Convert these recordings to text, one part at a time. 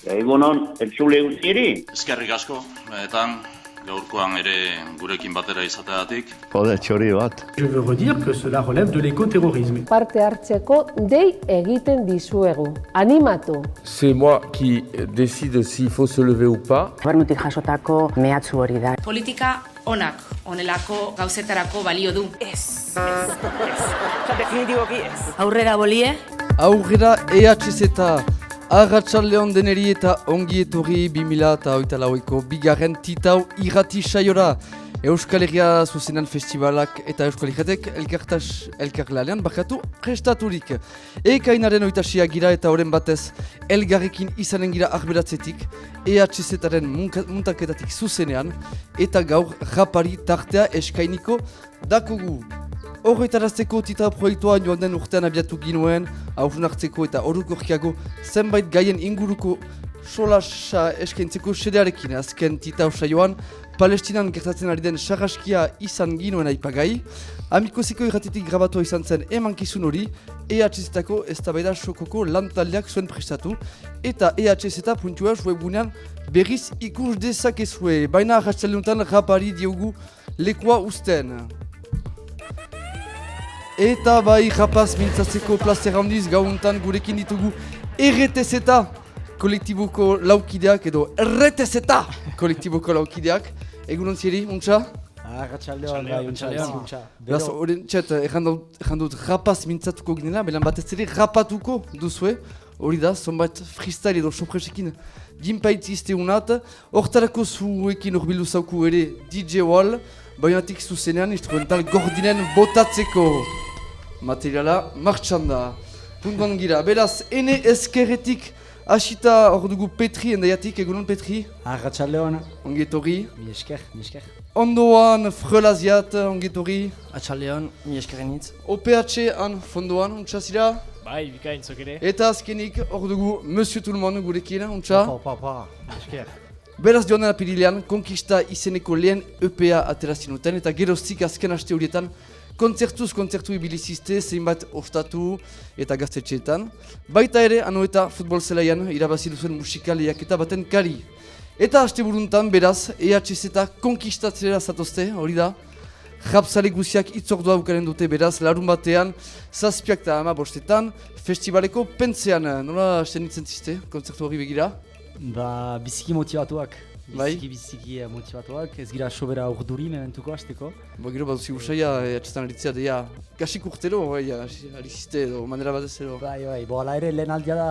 Egunon, entzule guztieri? Eskerrik asko, benetan, gaurkoan ere gurekin batera izateagatik. Jode, txori bat. Je veux redire que cela relève de l'écoterrorisme. Parte hartzeko dei egiten dizuegu. Animatu. C'est moi qui décide s'il faut se lever ou pas. Gobernutik jasotako mehatxu hori da. Politika onak, onelako gauzetarako balio du. Ez. Definitiboki ez. Aurrera bolie? Aurrera EHZ Arratsaldeon deneri eta ongi etorri 2024ko bigarren titau irrati saiora. Euskal Herria zuzenan festivalak eta Euskal Herriatek elkarlanean bakatu prestaturik. Ekainaren 26 gira eta oren batez elgarrekin izanen gira arberatzetik EHZ-aren muntaketatik zuzenean eta gaur rapari tartea eskainiko dakugu. Horretarazteko tita proiektua joan den urtean abiatu ginuen, hausnartzeko eta orokorkiago zenbait gaien inguruko solasa eskaintzeko sedearekin. Azken tita osaioan, Palestinan gertatzen ari den sarraskia izan ginuen aipagai. Amikoziko irratitik grabatua izan zen emankizun hori, EHZ-tako eztabaida sokoko lantaldeak zuen prestatu, eta EHZ.eus webgunean berriz ikus dezakezue, baina arratsaldeuntan rapari diogu lekua uzten. Eta bai rapaz mintzatzeko plazera handiz gauntan gurekin ditugu RTZ kolektiboko laukideak edo RTZ kolektiboko laukideak. Egunon zieri, untxa? Arratsaldeon, bai, untxa. Beraz, horren txet, erran dut rapaz mintzatuko ginela, belan batez ere rapatuko duzue. Hori da, zonbait freestyle edo sopresekin ginpaitzi izteunat. Hortarako zuekin horbildu zauku ere DJ Wall, bainatik zuzenean instrumental gordinen botatzeko. Materiala martxan da. Puntuan gira, beraz, ene eskerretik asita hor dugu Petri endaiatik, egunon Petri? Arratsaldeon. Ongetorri. Mi esker. Ondoan Frelaziat, ongetorri. Atxaldeon, mi eskerenitz. OPH-an fondoan, untxa zira? Bai, bikain zok ere. Eta azkenik hor dugu Monsieur Toulmon gurekin, untxa? Pa, esker. Beraz joan den apirilean, Konkista izeneko lehen EPA aterazinuten eta geroztik azken aste horietan kontzertu ibilizizte, zeinbat ostatu eta gaztetxeetan. Baita ere, ano eta futbol zelaian irabazi duzuen musikaliak eta baten kari. Eta aste buruntan, beraz, EHZ konkistatzera zatozte, hori da. Japzale guziak itzordua bukaren dute, beraz, larun batean, 7 eta 15 festivaleko pentzean. Nola hasten nintzen ziste, kontzertu hori begira? Ba, biziki motivatuak. Bai? Biziki motivatuak, ez gira sobera urduri mementuko hasteko. Ba, gero bat duzi usaia, atxetan aritzea, deia, kasik urtero, ariziste edo, manera bat ez edo. Bai, bo ala ere lehen aldia da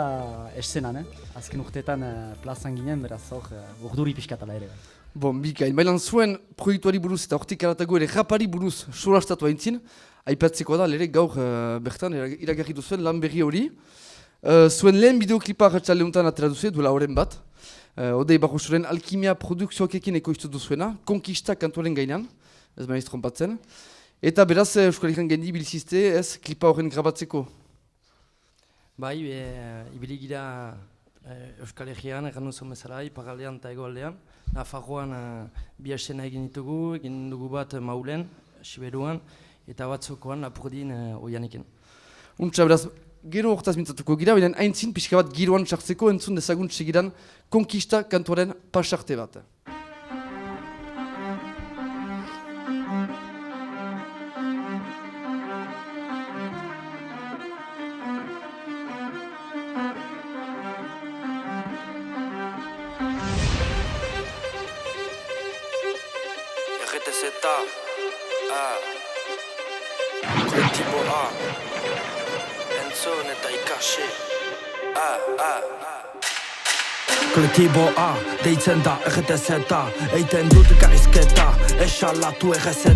eszenan, azken urteetan plazan ginen, beraz hor urduri pixkatala ere. Bon, bikain, bailan zuen proiektuari buruz eta hortik aratago ere rapari buruz solastatu haintzin, aipatzeko da, lere gaur bertan iragarri duzuen lan berri hori. Zuen lehen bideoklipa arratsaldeuntan atera duzu, duela horren bat. Odei Barrosoren Alkimia produkzioakekin ekoiztu duzuena, Konkista kantuaren gainan, ez maiz trompatzen. Eta beraz, Euskal Herrian gendi bilizizte, ez klipa horren grabatzeko? Bai, ibili gira Euskal Herrian, erran duzun bezala, iparaldean eta egoaldean. Nafarroan bi esena egin ditugu, egin dugu bat Maulen, Siberuan, eta batzokoan Lapurdin oianiken. Untxa, beraz, gero hortaz mintzatuko gira, baina haintzin pixka bat giroan sartzeko entzun dezagun segidan Konkista kantuaren pasarte bat. RTZ Kolektibo A Entzun eta ikasi Kolektibo A, deitzen da RTZ Eiten dut gaizketa, esalatu RZ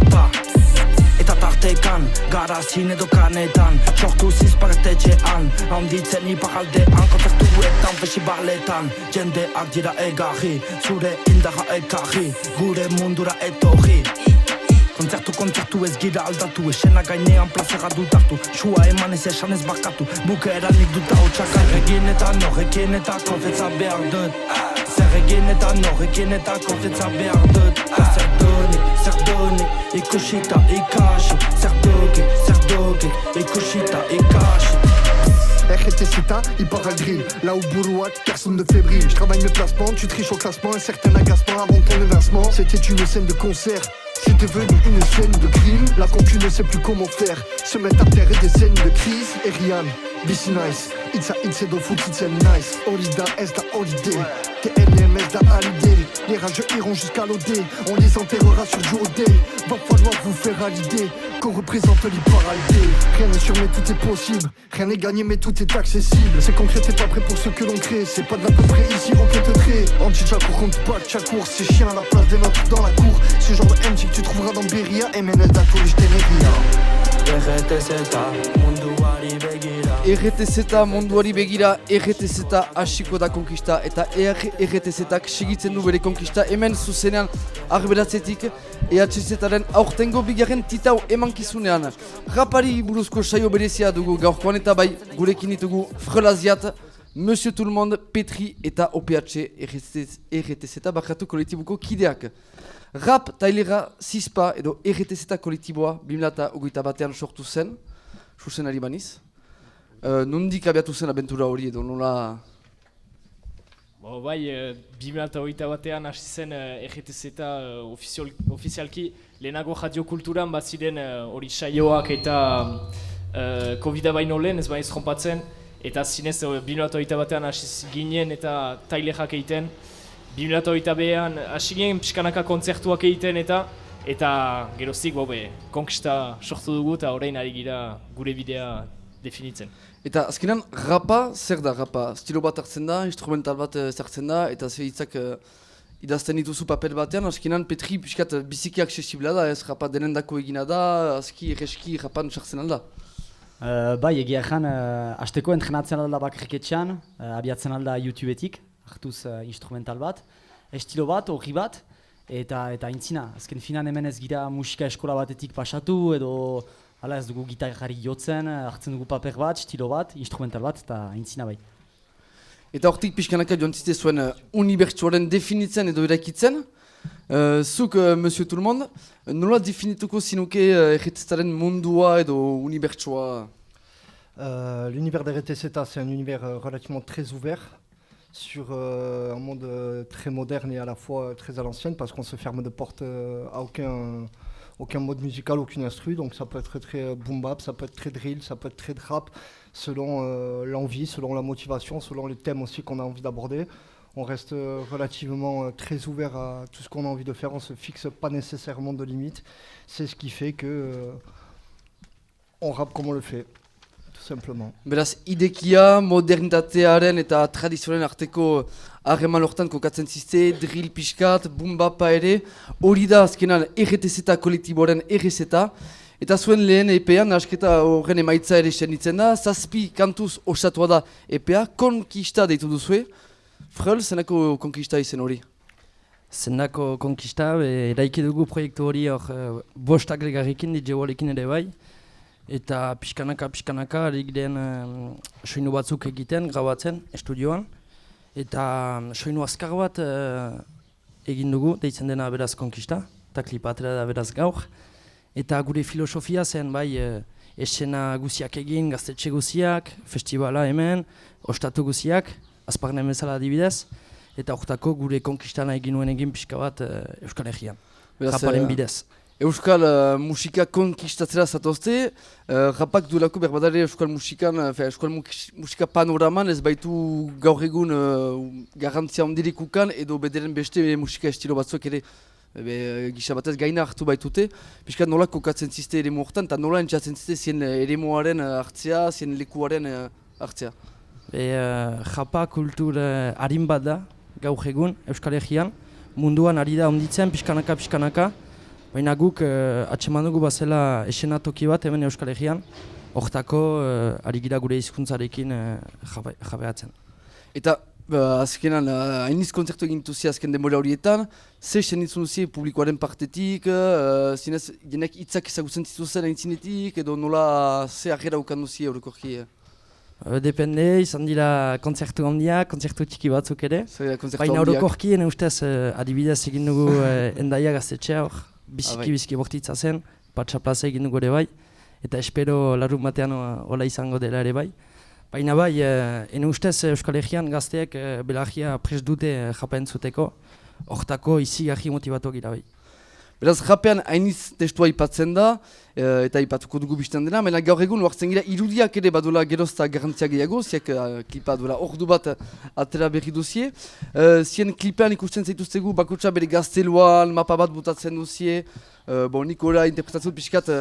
Eta tartekan, garazin edo kanetan Sortu zizpartetxean, handitzen iparaldean Kontzertuetan, fesibaletan Jendeak dira egarri, zure indarra ekarri Gure mundura etorri Kontzertu ez gira aldatu, esena gainean plazera dut hartu Sua eman ez esan ez barkatu, bukeranik dut hautsak Zer egin eta norrekin eta konfetza behar dut Zer egin eta norrekin eta konfetza behar dut Zer doni, ikusita ikasi Zer dogi, ikusita ikasi RTZ Rita, il part à drill. Là où Boulouat, personne ne fébrile. Je travaille mes placements, tu triches au classement. Un certain agacement avant ton évincement. C'était une scène de concert. C'est devenu une scène de crime. La concu ne sait plus comment faire. Se mettre à terre et des scènes de crise. Et Rihanna, BC Nice. It's a it's a foot, it's a nice. Holiday, est da holiday. TLMS da halidé. Les rageux iront jusqu'à l'OD. On les enterrera sur du OD. Va falloir vous faire à l'idée qu'on représente l'hyperalité. Rien n'est sûr mais tout est possible. Rien n'est gagné mais tout est accessible. C'est concret, t'es pas prêt pour ce que l'on crée. C'est pas de l'à peu près ici, aucun te trait. Anti-Jacour compte pas de Chakour. C'est chien à la place des nôtres dans la cour. Ce genre de MC que tu trouveras dans Beria. MNL d'Atour, je t'aimeria. RTZ munduari begira, RTZ hasiko da konkista eta RTZak segitzen du bere konkista hemen zuzenean arberatzetik EHZaren aurtengo bigarren titau emankizunean. Rapari buruzko saio berezia dugu gaurkoan eta bai gurekin ditugu Frelaziat, Monsieur Tout le Monde, Petri eta OPH RTZ bakatu kolektibuko kideak. Rap tailera zizpa edo RTZ kolektiboa 2021 sortu zen, zuzenari baniz. Nondik abiatu zen abentura hori edo nola? Bai, 2021 hasi zen RTZ ofizialki lehenago radiokulturan bat ziren hori saioak eta Covid-a baino lehen ez baiz jonpatzen eta zinez 2021 hasi ginen eta tailerak egiten 2022an hasi ginen pixkanaka kontzertuak egiten eta geroztik konkista sortu dugu eta orain ari gira gure bidea definitzen. Eta azkenan rapa, zer da rapa? Stilo bat hartzen da, instrumental bat zartzen da eta ze hitzak idazten dituzu papel batean, azkenan Petri pixkat biziki aksesibla da, ez rapa denendako egina da, azki erreski rapan sartzen alda. Bai, egia ezan, hasteko entrenatzen alda bakarriketxean, abiatzen alda YouTubeetik, hartuz instrumental bat, estilo bat, horri bat, eta intzina. Azken finan hemen ez gira musika eskola batetik pasatu, edo hala ez dugu gitarrari jotzen, hartzen dugu paper bat, estilo bat, instrumental bat, eta intzina bai. Eta hortik pixkanaka joan zite zuen unibertsuaren definitzen edo eraikitzen. Zuk, Monsieur Tout le Monde, nola definituko zinuke RTZaren mundua edo unibertsua? L'univers de RTZ, c'est un univers relativement très ouvert sur un monde très moderne et à la fois très à l'ancienne parce qu'on se ferme de porte à aucun mode musical, aucune instru, donc ça peut être très boom bap, ça peut être très drill, ça peut être très rap, selon l'envie, selon la motivation, selon les thèmes aussi qu'on a envie d'aborder. On reste relativement très ouvert à tout ce qu'on a envie de faire, on ne se fixe pas nécessairement de limites, c'est ce qui fait que on rappe comme on le fait. Simplement. Beraz, idekia, modernitatearen eta tradizioaren arteko harreman hortan kokatzen zizte, drill pixkat, boom bapa ere, hori da azkenan RTZ kolektiboaren RZ, eta zuen lehen EPA, nahasketa horren emaitza ere senditzen da, 7 kantuz osatua da EPA, konkista deitu duzue. Frel, zenako konkista izen hori? Zenako konkista, eraiki dugu proiektu hori hor bostak legarrikin, DJ Wallekin ere bai. Eta pixkanaka ari giren soinu batzuk egiten, grabatzen, estudioan. Eta soinu azkar bat egin dugu, deitzen dena beraz konkista, eta klipatera da beraz gaur. Eta gure filosofia zen bai esena guziak egin, gaztetxe guziak, festivala hemen, ostatu guziak, azparnen bezala adibidez. Eta horretako gure konkistana egin nuen egin pixka bat Euskal Herrian, raparen bidez. Euskal musika konkistatzera zatozte, rapak duelako berbadare euskal musikan, euskal musika panoraman ez baitu gaur egun garantzia ondirik ukan edo bederen beste musika estilo batzuek ere gisa batez gaina hartu baitute. Piskat nola kokatzen zizte eremu horretan eta nola entzatzen zizte zien eremuaren hartzea, zien lekuaren hartzea? Japa kultur harin bat da gaur egun Euskal Herrian, munduan ari da onditzen pixkanaka. Baina guk atseman dugu bazela esenatoki bat hemen Euskal Herrian, hortako ari gira gure hizkuntzarekin jabeatzen. Eta azkenan, hainiz kontzertu egin duzi azken denbora horietan, ze senitzen duzi publikoaren partetik, zinez jenek hitzak ezagutzen zituzen aintzinetik, edo nola ze agera ukan duzi eurokorki? Depende, izan dira kontzertu handiak, kontzertu txiki batzuk ere. Baina eurokorki, ustez adibidez egin dugu Endaia gaztetxea hor. Biziki bortitza zen, patxa plaza egin dugu ere bai, eta espero larun batean hola izango dela ere bai. Baina bai, ene ustez Euskal Herrian gazteek belargia prest dute japa entzuteko, hortako izigarri motivatuak gira bai. Beraz, rapean hainiz testua aipatzen da, eta aipatuko dugu biztan dena, mena gaur egun huartzen gira irudiak ere badola gerozta garantzia gehiago, ziak klipa duela ordu bat atera berri duzie. Zien klipean ikusten zaituztegu bakotsa bere gazteluan, mapa bat botatzen duzie, nik ora interpretatzen pixkat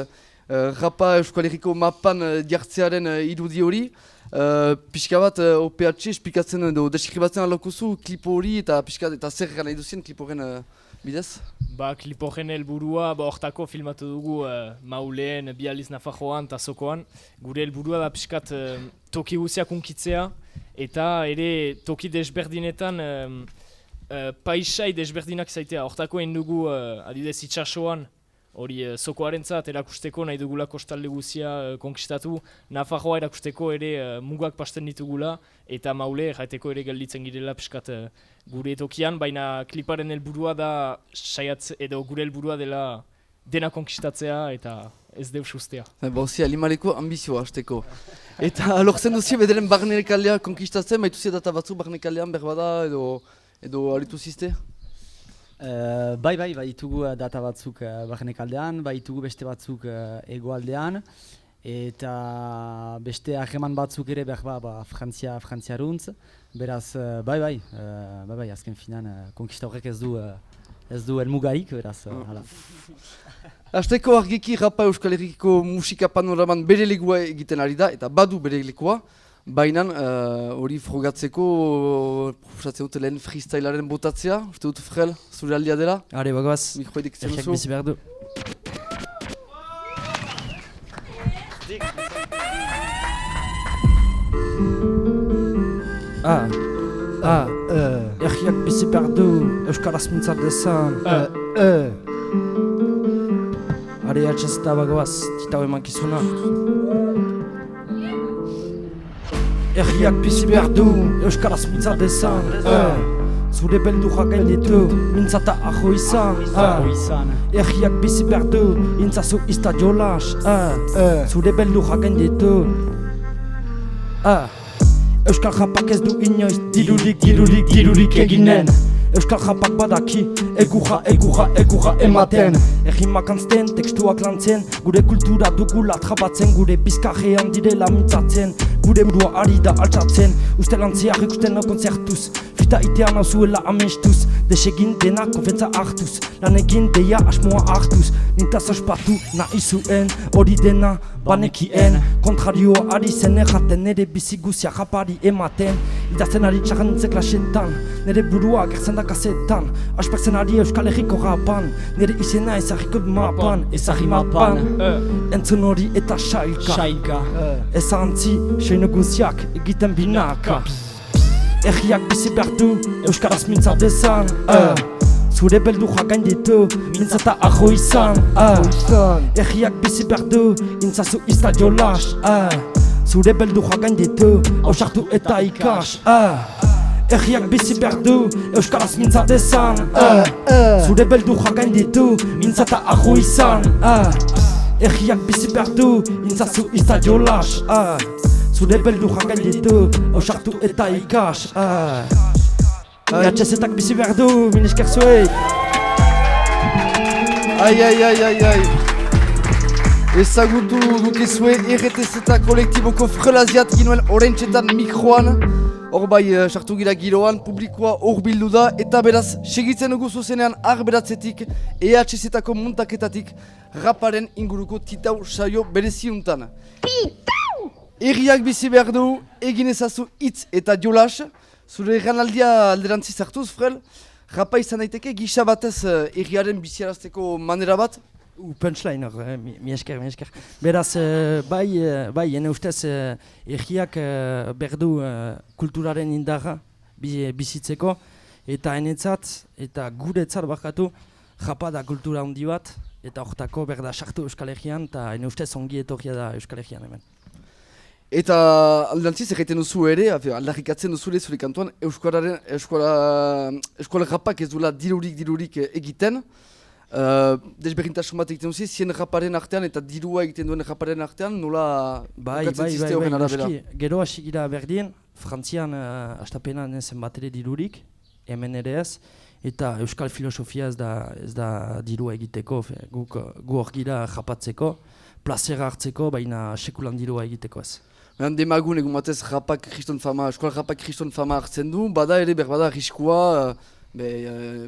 rapa Euskal Herriko mapan jartzearen irudi hori. Pixka bat OPH esplikatzen edo deskribatzen alokuzu klipo hori eta pixkat eta zer gana iduzien kliporen bidez? Kliporen helburua, hortako filmatu dugu Maulen, Bializ Nafajoan eta Zokoan. Gure helburua da pixkat toki guziak unkitzea eta ere toki desberdinetan paisai desberdinak zaitea. Hortako egin dugu adibidez itxasoan, hori Zokoarentzat erakusteko nahi dugula kostalde guzia konkistatu, Nafarroa erakusteko ere mugak pasten ditugula eta Maule jaiteko ere gelditzen girela pixkat gure tokian, baina kliparen helburua da edo gure helburua dela dena konkistatzea eta ez deus ustea. Bauzia, limareko ambizioa hasteko. Eta lortzen duzie bederen barnekaldea konkistatzen, baituzia data batzuk barnekaldean berbada edo aritu zizte? Bai, ditugu data batzuk barnekaldean, ditugu beste batzuk hegoaldean, eta beste hageman batzuk ere frantziaruntz. Beraz, bai, azken finan konkista horrek ez du helmugarik, beraz, hala. Hasteko argiki rapa Euskal Herriko musika panoraman bere legua egiten ari da, eta badu bere legua. Baina hori frogatzeko proposatzen dut lehen freestylaren botatzea, uste dut Frel, zure aldia dela? Are, bagoaz, erriak bizi behar du. Erriak bizi behar du, Euskaraz mintzat dezan. Are, atxez eta bagoaz, titau emankizuna. Erriak bizi behar du, Euskaraz mintzat dezan. Zure beldurrak gainditu, mintzata ajo izan. Erriak bizi behar du, intzazu izta jolas. Zure beldurrak gainditu. Euskal japak ez du inoiz, dirurik eginen. Euskal japak badaki, egurra ematen. Errimak antzten, tekstuak lantzen, gure kultura dugula trabatzen, gure bizkarrean direla mintzatzen. Gure burua ari da altzatzen, uste lantziak ikusten konzertuz. Fita itean hau zuela amestuz, desegin dena konfentza hartuz. Lan egin deia asmoa hartuz, nintaz ospatu nahi zuen, hori dena banekien. Kontrarioa ari zen erraten, nere bizi guzia japari ematen. Idazten ari txarrantzek lasetan, nere burua gertzen da kasetan. Aspertzen ari Euskal Herriko rapan, nere izena ezagiko mapan, entzun hori eta sailka. Ezantzi, seino guziak egiten binaka. Erriak bizi behar du, Euskaraz mintzat dezan. Zure beldurra gainditu, mintzata ajo izan. Erriak bizi behar du, intzazu izta jolas. Zure beldurra gainditu, ausartu eta ikas. Erriak bizi behar du, Euskaraz mintzat dezan. Zure beldurra gainditu, mintzata ajo izan. Erriak bizi behar du, intzazu izta jolas. Zure beldurra gainditu, ausartu eta ikas. Atxezetak bizi behar du, minesker zuei. Ai. Ezagutu dukezue RTZ kolektiboko frelaziat ginoen orentxetan mikroan. Hor bai, sartu gira giroan, publikoa hor bildu da, eta beraz, segitzen dugu zuzenean arberatzetik, EHZ-ako muntaketatik, raparen inguruko titau saio bereziuntan. Titau! Erriak bizi behar du, egin ezazu hitz eta jolas. Zure ganaldia alderantziz hartuz, Frel, rapa izan daiteke gisa batez erriaren biziarazteko manera bat? Punchline hor, mi esker. Beraz, bai, ene ustez erriak berdu kulturaren indarra bizitzeko, eta enetzat, eta guretzat barkatu, rapa da kultura handi bat, eta hortako berda sartu Euskal Herrian, eta ene ustez ongi etorria da Euskal Herrian hemen. Eta alderantziz egiten duzu ere, aldarrikatzen duzu ere zure kantuan, eskola rapak ez duela dirurik egiten. desberdintasun bat egiten duzi, zien raparen artean eta dirua egiten duen raparen artean, nola Bai, noski. Gero hasi gira berdin, Frantzian astapenan zen bat ere dirurik, hemen ere ez, eta euskal filosofia ez da dirua egiteko, gu hor gira japatzeko, plazera hartzeko, baina sekulan dirua egiteko ez. Demagun egun batez eskual rapak kriston fama hartzen du, bada ere berbada arriskua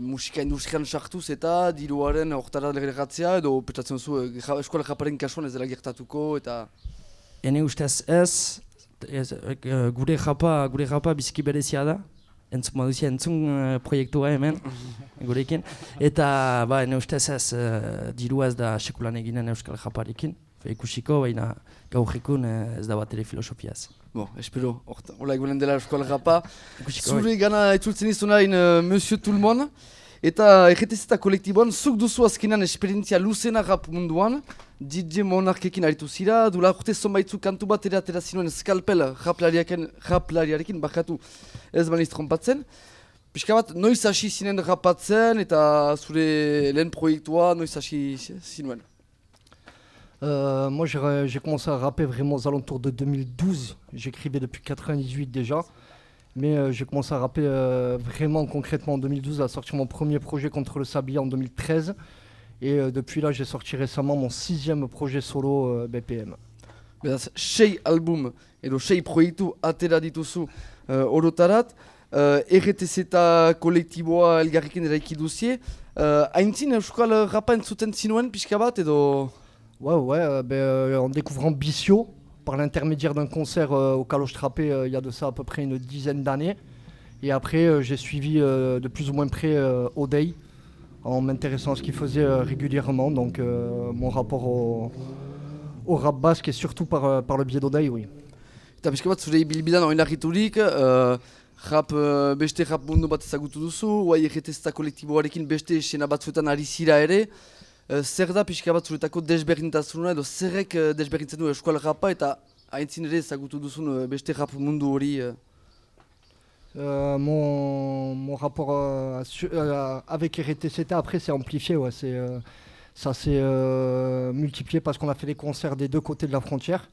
musika industrian sartuz eta diruaren hortara legatzea edo petsatzen zu eskual raparen kasuan ez dela gertatuko eta... Ene ustez ez, gure rapa biziki berezia da, entzun proiektua hemen, gurekin, eta ene ustez ez dirua ez da sekulan eginen euskal raparekin. Ikusiko, baina gaur egun ez da bat ere filosofiaz. Espero, hola egunen dela euskal rapa. Zure gana itzultzen izunain Monsieur Tout le Monde. Eta erretezeta kolektiboan, zuk duzu azkenan esperientzia luzena rap munduan. DJ Monarkekin aritu zira, dula urte zonbaitzu kantu bat ere atera zinuen Scalpel raplariarekin, bakatu ez baniz trompatzen. Pixka bat, noiz hasi zinen rapatzen eta zure lehen proiektua noiz hasi zinuen? Moi j'ai commencé à rapper vraiment aux alentours de 2012, j'écrivais depuis 98 déjà, mais j'ai commencé à rapper vraiment concrètement en 2012, à sortir mon premier projet Contre le Sablier en 2013, et depuis là j'ai sorti récemment mon 6e projet solo BPM. Beraz, 6 album edo 6 proiektu atera dituzu orotarat, RTZ eta kolektiboa elgarrekin eraiki duzie, haintzin euskal rapa entzuten zinuen pixka bat edo... Ouais, en découvrant Bissio, par l'intermédiaire d'un concert au Caloche Trappé il y a de ça à peu près une dizaine d'années. Et après, j'ai suivi de plus ou moins près O'Day, en m'intéressant à ce qu'il faisait régulièrement. Donc mon rapport au rap basque et surtout par le biais d'O'Day, oui. Eta pixka bat zure ibilbidan oinarriturik, beste rap mundu bat ezagutu duzu, oai erretezta kolektiboarekin beste esena batzuetan ari zira ere. Zer da pixka bat zuretako desberdintasuna edo zerrek desberdintzen du euskal rapa eta haintzin ere ezagutu duzun beste rap mundu hori? Mon rapport avec RTZ après c'est amplifié, ouais, ça s'est multiplié parce qu'on a fait des concerts des deux côtés de la frontière.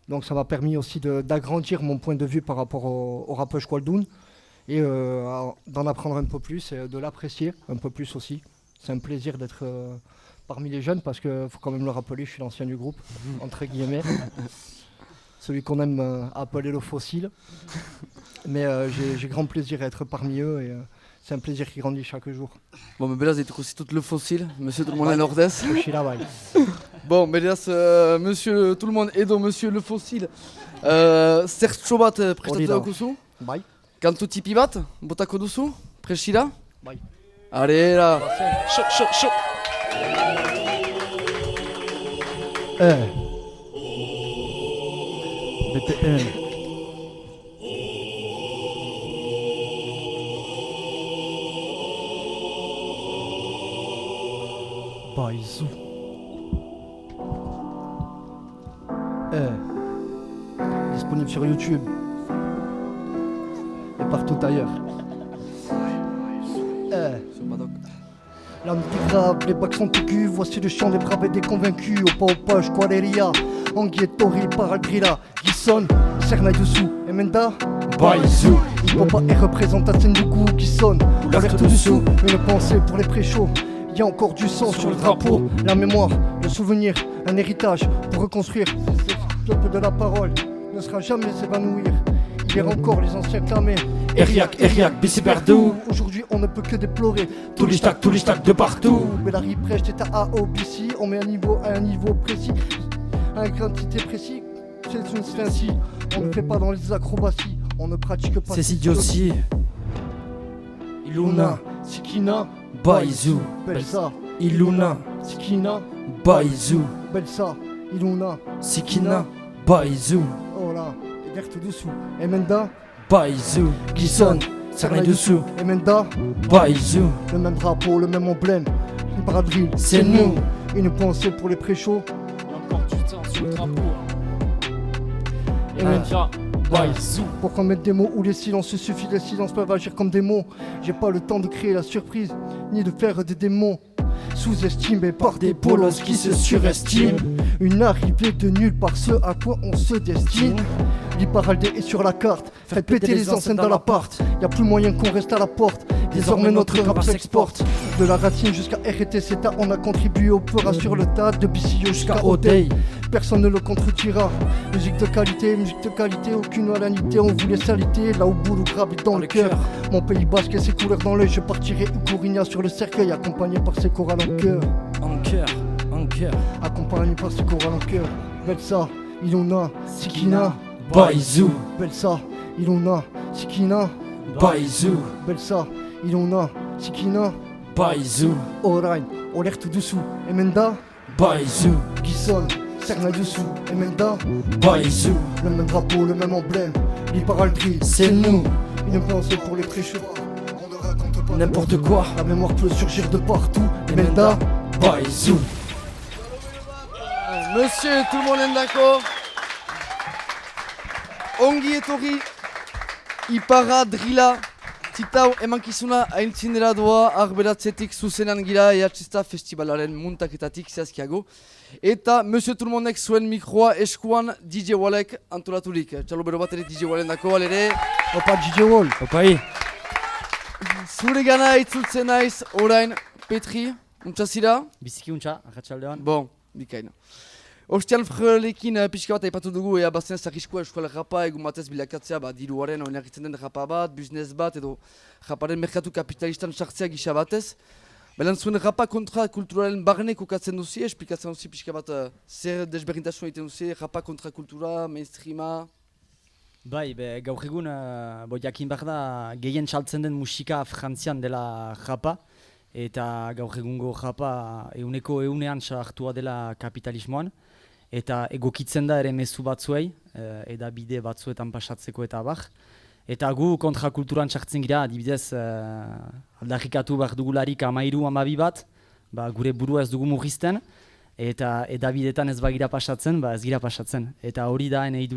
Donc ça m'a permis aussi d'agrandir mon point de vue par rapport au rappeur Squaldoun et d'en apprendre un peu plus et de l'apprécier un peu plus aussi. C'est un plaisir d'être parmi les jeunes parce qu'il faut quand même le rappeler, je suis l'ancien du groupe, entre guillemets. Celui qu'on aime appeler le fossile. Mais j'ai grand plaisir à être parmi eux et c'est un plaisir qui grandit chaque jour. Bon, mais beraz, dituko zitut le fossile, Monsieur Tout le Monde Nordez. Bon, beraz, Monsieur Tout le Monde edo Monsieur le fossile. Zertxo bat prestatu daukuzu? Bai. Kantu tipi bat, botako duzu? Presira? Bai. Arera! Šok! BPM. Baizou. Disponible sur YouTube et partout ailleurs. L'âme dit grave, les bacs sont aigus, voici le chant des braves et des convaincus. Opa, Squaleria, Anguietori, Paragrila, Gisson, Serna Youssou, Emenda, Baizou. Hip-Hop et représentation du goût qui sonne. Alerte dessous, une pensée pour les pré-chauds. Il y a encore du sang sur le drapeau, la mémoire, le souvenir, un héritage pour reconstruire. Le peuple de la parole ne sera jamais s'évanouir. Hier encore les anciens clamés. Eriak, Bissi Berdou. Aujourd'hui on ne peut que déplorer tous les stacks de partout. Mais la riprèche est à AOBC. On met à un niveau précis, à une quantité précise. C'est ainsi, on ne fait pas dans les acrobaties. On ne pratique pas. C'est idiotie. Iluna, Sikina, Baizou, Belsa, Iluna, Sikina, Baizou, Belsa, Iluna, Sikina, Baizou. Oh là, Ederte dessous, Emenda, Baizou, Gisson, Serna dessous, Emenda, Baizou. Le même drapeau, le même emblème, les bradrilles, c'est nous. Une pensée pour les pré-chauds. Il y a encore du temps sur le drapeau. Emenda, Baizou. Pourquoi mettre des mots où les silences suffisent, les silences peuvent agir comme des mots. J'ai pas le temps de créer la surprise, ni de faire des démons. sous-estimé par des bolos qui se surestiment. Une arrivée de nulle part, ce à quoi on se destine. L'Iparaldé est sur la carte, faites péter les enceintes dans l'appart. Y'a plus moyen qu'on reste à la porte, désormais notre rap s'exporte. De la racine jusqu'à RTCTA, on a contribué au peur sur le tas. De BCO jusqu'à O'Day, personne ne le contredira. Musique de qualité, aucune alanité. On voulait s'aliter, là où boulot gravite dans le cœur. Mon pays basque et ses couleurs dans l'œil. Je partirai Ukurina sur le cercueil, accompagné par ses chorales en cœur. En cœur. Accompagné par ses chorales en cœur. Belsa, Ilona, Sikina. Baizou. Belsa, Ilona, Sikina. Baizou. Belsa, Ilona, Sikina. Baizou. Orain, Olertu Dusu, Emenda. Baizou. Gisson, Serna Dusu, Emenda. Baizou. Le même drapeau, le même emblème. L'Iparaldri, C'est nous. Une pensée pour les prêcheurs. On ne raconte pas N'importe quoi. La mémoire peut surgir de partout. Emenda. Baizou. Monsieur, tout le monde est d'accord? Ongi etorri, Ipara drila, titau emankizuna aintzinera doa arberatzetik zuzenan gira EHista festivalaren muntaketatik zehazkiago. Eta Monsieur Tout le Mondek zuen mikroa eskuan DJ Wallek antolaturik. Txalo bero bat ere DJ Wallen dako, alere. Opa DJ Wall. Opai. Zure gana itzultzen naiz, orain, Petri, untsazira? Biziki untsa, arratsaldean. Bon, bikaina. Ostian frelekin pixka bat aipatu dugu ea bazen zarriskoa euskal rapa egun batez bilakatzea diruaren oinarritzen den rapa bat, business bat edo raparen merkatu kapitalistan sartzea gisa batez. Baina zuen rapa kontra kulturalen barne kokatzen duzi, esplikatzen duzi pixka bat zer desberdintasun egiten duzi, rapa kontra kultura, mainstreama? Bai, gaur egun jakin behar da gehien saltzen den musika frantzian dela rapa. Eta gaur egungo rapa euneko eunean sartua dela kapitalismoan. Eta egokitzen da ere mezu batzuei, edabide batzuetan pasatzeko eta abar. Eta gu kontrakulturan sartzen gira, adibidez aldarrikatu behar dugularik 13-12 bat, gure burua ez dugu murrizten, eta edabidetan ez bagira pasatzen, ez gira pasatzen. Eta hori da nahi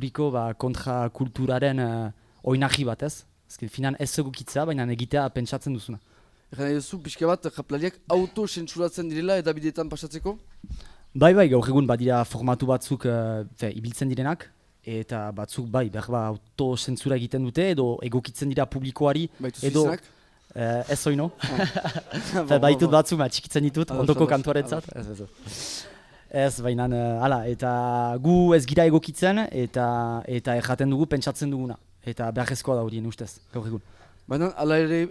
kontrakulturaren oinarri bat ez. Ezken finan ez egokitzea, baina egitea pentsatzen duzuna. Egan nahi duzu, pixka bat, raplariak auto-sentsuratzen direla edabidetan pasatzeko? Bai, gaur egun badira formatu batzuk ibiltzen direnak, eta batzuk behar auto-sentsura egiten dute, edo egokitzen dira publikoari, edo... Ez oino. Baitut batzuk, txikitzen ditut, ondoko kantuarentzat. Ez, baina, hala, eta gu ez gira egokitzen, eta erraten dugu, pentsatzen duguna. Eta beharrezkoa da horien ustez, gaur egun. Baina, ala ere,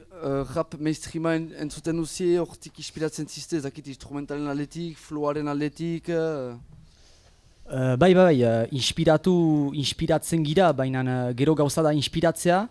rap mainstreama entzuten duzi, hortik inspiratzen zizte, ezakit instrumentalen aldetik, floaren aldetik... Bai, inspiratzen gira, baina gero gauza da inspiratzea,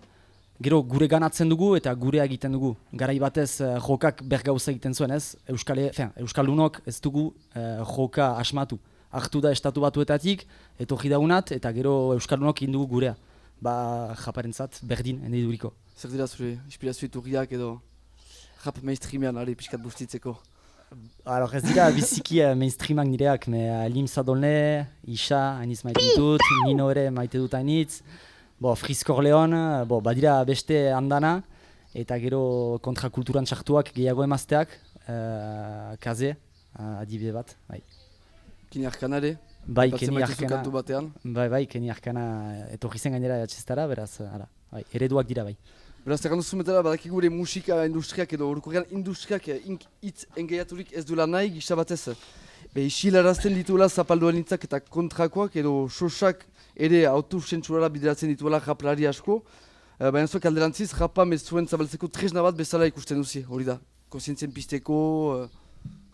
gero gure ganatzen dugu eta gurea egiten dugu. Garai batez jokak bergauza egiten zuen ez, Euskaldunok ez dugu joka asmatu. Hartu da estatu batuetatik, etorri daunat, eta gero Euskaldunok egin dugu gurea. Japarentzat berdin, ende duriko. Zer dira zure inspirazio iturriak edo rap mainstreamean ari pixkat bustitzeko? Ez dira biziki mainstreamak nireak, Lim Sadolne, Isha, hainiz maite ditut, Nino ere maite dut hainitz, Friskor Leon, badira beste handana, eta gero kontrakulturan sartuak gehiago emazteak, Kaze, adibide bat. Kini Arkana ere? Bai, Keni Arkana. Batean. Bai, Keni Arkana etorri zen gainera EHistara, beraz, ereduak dira bai. Beraz, errandu zumetara, badaki gure musika industriak edo orokorrean industriak hitz engaiaturik ez duela nahi, gisa batez. Isilarazten dituela zapalduan nintzak eta kontrakoak edo sosak ere autosentsurara bideratzen dituela raplari asko. Baina zuek alderantziz, rapa mezuen zabaltzeko tresna bat bezala ikusten duzi, hori da. Konsientzien pizteko,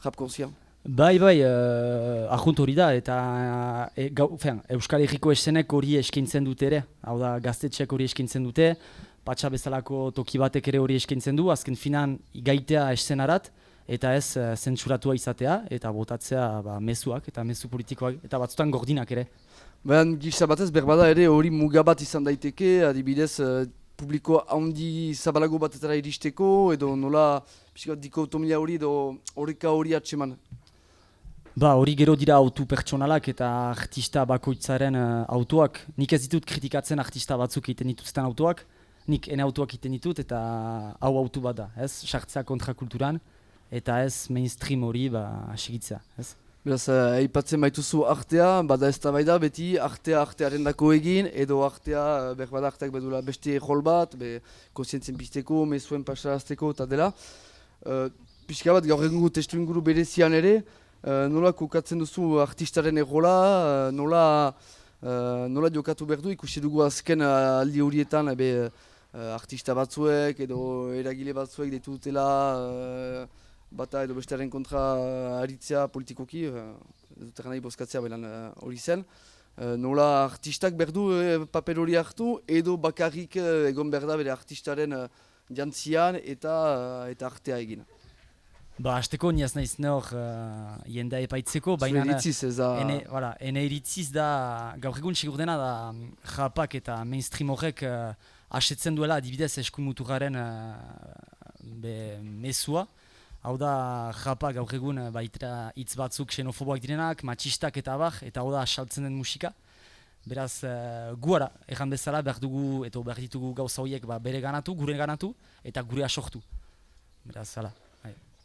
rap konsian. Bai, ahunt hori da, eta Euskal Herriko esenek hori eskaintzen dute ere. Hau da, gaztetxeak hori eskaintzen dute, patxa bezalako toki batek ere hori eskaintzen du, azken finan igaitea esenarat, eta ez zentsuratua izatea, eta botatzea mezuak eta mezu politikoak, eta batzutan gordinak ere. Baina gisa batez berbada ere hori mugabat izan daiteke, adibidez publiko handi zabalago batetara iristeko, edo nola dikotomia hori edo horreka hori atseman. Hori gero dira autu pertsonalak eta artista bakoitzaren autoak. Nik ez ditut kritikatzen artista batzuk egiten dituzten autoak, nik ene autoak egiten ditut eta hau autu bat da, ez? Sartzea kontrakulturan, eta ez mainstream hori segitzea, ez? Beraz, aipatzen baituzu artea, bada ez da beti artearen dako egin, edo artea, berbada arteak bedula beste jol bat, kozientzien pizteko, mezuen pasarazteko eta dela. Pixka bat gaur egungo testu inguru berezian ere, nola kokatzen duzu artistaren egola, nola jokatu behar du, ikusi dugu azken aldi horietan, artista batzuek edo eragile batzuek deitu dutela, bata edo bestearen kontra aritzea politikoki, dut nahi bozkatzea belan hori zen. Nola artistak berdu paper hori hartu edo bakarrik egon behar da bere artistaren jantzian eta artea egin. Hasteko niaz nahiz nor jendea epaitzeko, baina ene iritziz da, gaur egun sigur dena da rapak eta mainstream horrek asetzen duela adibidez eskumuturaren mezua. Hau da, japa gaur egun baita hitz batzuk xenofoboak direnak, matxistak eta abar, eta hau da saltzen den musika. Beraz, guara, erran bezala behar dugu, eta behar ditugu gauza horiek bere ganatu, gure ganatu, eta gure asortu. Beraz, hala.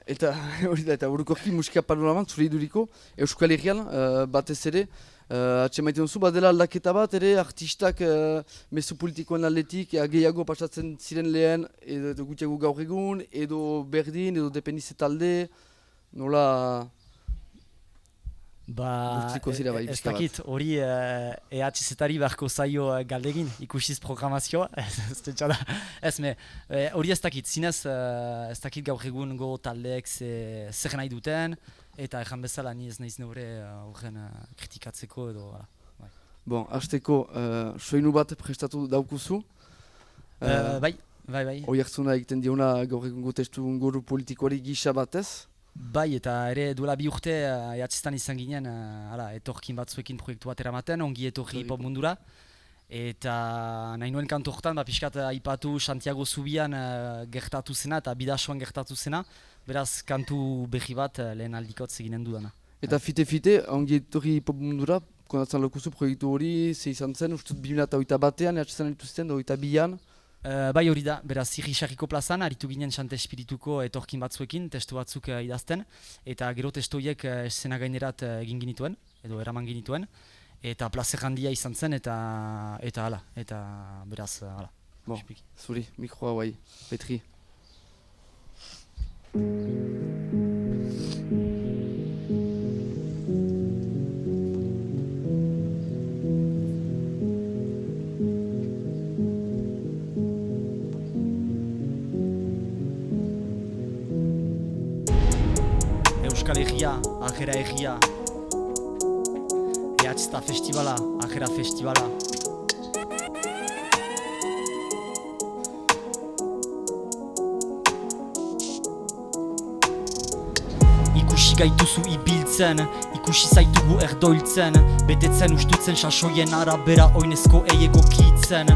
Eta hori da, eta burukorki musika panoraman, zure iduriko, Euskal Herrian, batez ere, atxemaiten duzu, badela aldaketa bat, ere artistak mezu politikoen aldetik, gehiago pasatzen ziren lehen, edo gutiago gaur egun, edo berdin, edo dependize talde, nola... Ez dakit, hori EHZ-ari beharko zaio galdegin, ikusiz programazioa, hori ez dakit, zinez ez dakit gaur egungo taldeek zer nahi duten, eta ezan bezala ni ez nahiz neure horren kritikatzeko edo... Bon, hasteko, soinu bat prestatu daukuzu? Bai. Oiartzuna egiten diona gaur egungo testu inguru politikoari gisa batez? Bai, eta ere duela 2 urte EHZ-tan izan ginen etorkin batzuekin proiektu bat eramaten, ongi etorri pop mundura. Eta nahi nuen kantu horretan, pixkat aipatu Santiago Zubian gertatu zena eta Bidasoan gertatu zena. Beraz, kantu berri bat lehen aldikotz eginen dudana. Eta fite, ongi etorri pop mundura, konatzen lokuzu proiektu hori, ze izan zen, ustut 2021an, EHZ-tan dituzten, 2022an. Bai hori da, beraz Irri-Sarriko plazan, aritu ginen Xante Espirituko etorkin batzuekin, testu batzuk idazten, eta gero testu horiek eszena gainerat egin ginituen, edo eraman ginituen, eta plazer handia izan zen, eta hala, eta beraz, hala. Bon, zuri, mikroa bai, Petri. Euskal Herria, Ajera Herria, EHZ Festivala, Ajera Festivala. Ikusi gaituzu ibiltzen, ikusi zaitugu erdoiltzen, betetzen ustutzen sasoien arabera oinezko egokitzen.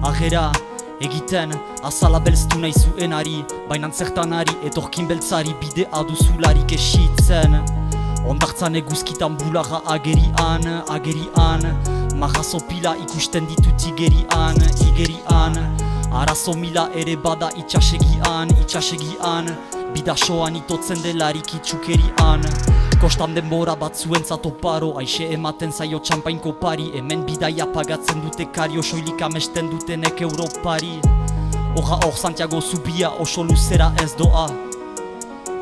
Ajera egiten, azala belztu nahi zuenari, baina zertanari, etorkin beltzari bide aduzularik esitzen. Ondartzan eguzkitan bularra agerian, marrazo pila ikusten ditut igerian. Arazo mila ere bada itxasegian, Bidasoan itotzen delarik itxukerian. Kostan denbora batzuentzat oparo, aixe ematen zaio txampainko pari, hemen bidaia pagatzen dute kario, soilik amesten dutenek Europari. Hor Santiago Zubia oso luzera ez doa,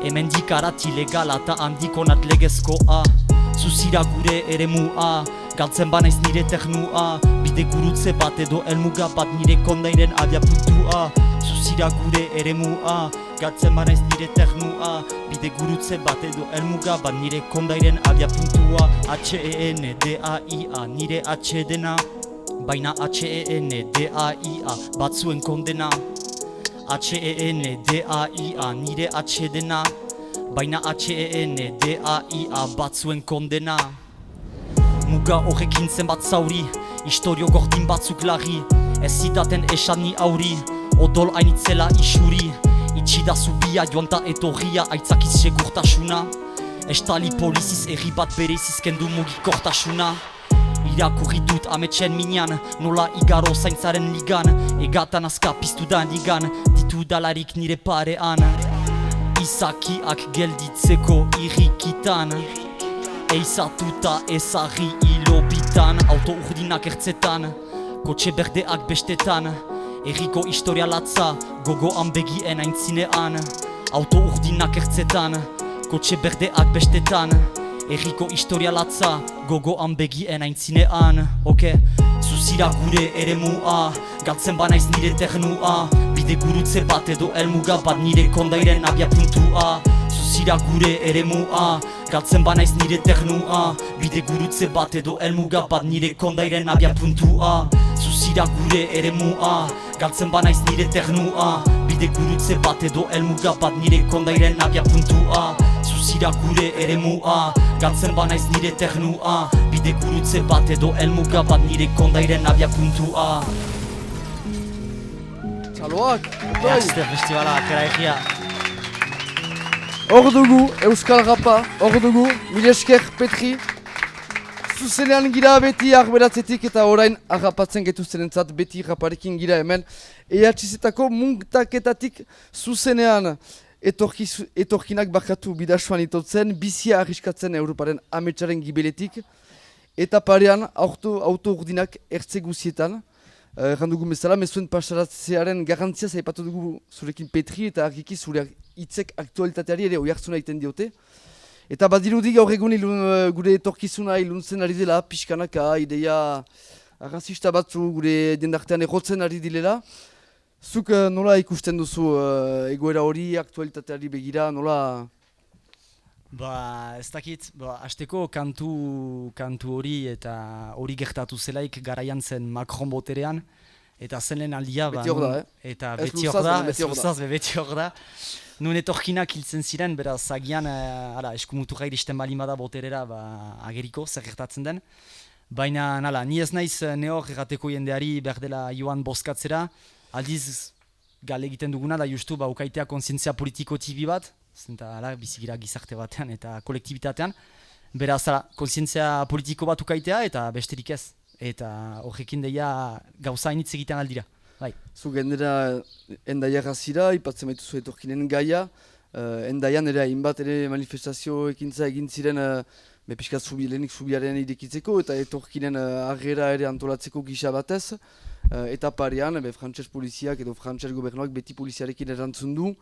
hemen dikarat ilegala eta handikonat legezkoa. Zuzira gure eremua, galtzen banaiz nire ternua, bide gurutze bat edo elmuga bat nire kondairen abiapuntua. Zuzira gure eremua, galtzen banaiz nire ternua, bide gurutze bat edo elmuga bat nire kondairen abiapuntua. H-E-N-D-A-I-A, nire atxedena, baina H-E-N-D-A-I-A, batzuen kondena. H-E-N-D-A-I-A, nire atxedena, baina H-E-N-D-A-I-A, batzuen kondena. Muga horrekin zenbat zauri, historio gordin batzuk larri, ez zitaten esan ni auri, odol hainitzela isuri. Itxida zubia joan ta etorria aitzakiz segurtasuna, estali poliziz erri bat bereiziz kendu mugikortasuna. Irakurri dut ametsen minean, nola igaro zaintzaren ligan, egatan azka piztu da ligan, ditu dalarik nire parean. izakiak gelditzeko irrikitan. Eizatuta ezagri hilobitan, auto urdinak ertzetan, kotxe berdeak bestetan, erriko historia latza, gogoan begien aintzinean. Auto urdinak ertzetan, kotxe berdeak bestetan, erriko historia latza, gogoan begien aintzinean. Zuzira gure eremua, galtzen banaiz nire ternua, bide gurutze bat edo elmuga bat nire kondairen abia puntua. Zuzira gure eremua, galtzen banaiz nire ternua, bide gurutze bat edo elmuga bat nire kondairen abia puntua. Zuzira gure eremua, galtzen banaiz nire ternua, bide gurutze bat edo elmuga bat nire kondairen abia puntua. Zuzira gure eremua, galtzen banaiz nire ternua, bide gurutze bat edo elmuga bat nire kondairen abia puntua. Txaloak! Eazte festivala, kera egia. Hor dugu, Euskal Rapa, hor dugu, mila esker Petri. Zuzenean gira beti arberatzetik eta orain harrapatzen getuztenentzat beti raparekin gira hemen. EHZ-etako muntaketatik zuzenean etorkinak barkatu bidasuan itotzen, bizia arriskatzen Europaren ametsaren gibeletik. Eta parean auto urdinak ertze guzietan. Errandugu bezala, mezuen pasaratzearen garrantzia zaipatu dugu zurekin Petri eta argiki zure hitzek aktualitateari ere oihartzuna egiten diote. Eta badirudi gaur egun gure etorkizuna iluntzen ari dela, pixkanaka, ideia arrazista batzu gure jendartean errotzen ari dilela. Zuk nola ikusten duzu egoera hori, aktualitateari begira, nola? Ez dakit, hasteko kantu hori eta hori gertatu zelaik garaian zen Macron boterean. Eta zen lehen aldia, beti hor da, eta beti hor da, ez luzaz, beti hor da. Nun etorkinak hiltzen ziren, beraz agian eskumuturra iristen balin bada boterera ageriko, zer gertatzen den. Baina ni ez naiz nehor errateko jendeari behar dela joan bozkatzera, aldiz gale egiten duguna da justu ukaitea kontzientzia politiko tibi bat, eta bizigira gizarte batean eta kolektibitatean. Beraz kontzientzia politiko bat ukaitea eta besterik ez. Eta horrekin deia gauza hainitz egiten aldira. Zu gendera Endaia gazira, ipatzen baituzu etorkinen gaia. Endaian ere hainbat ere manifestazio ekintza egin ziren piskat lehenik zubiaren irekitzeko eta etorkinen agera ere antolatzeko gisa batez. Eta parean, frantses poliziak edo frantses gobernuak beti poliziarekin erantzun du.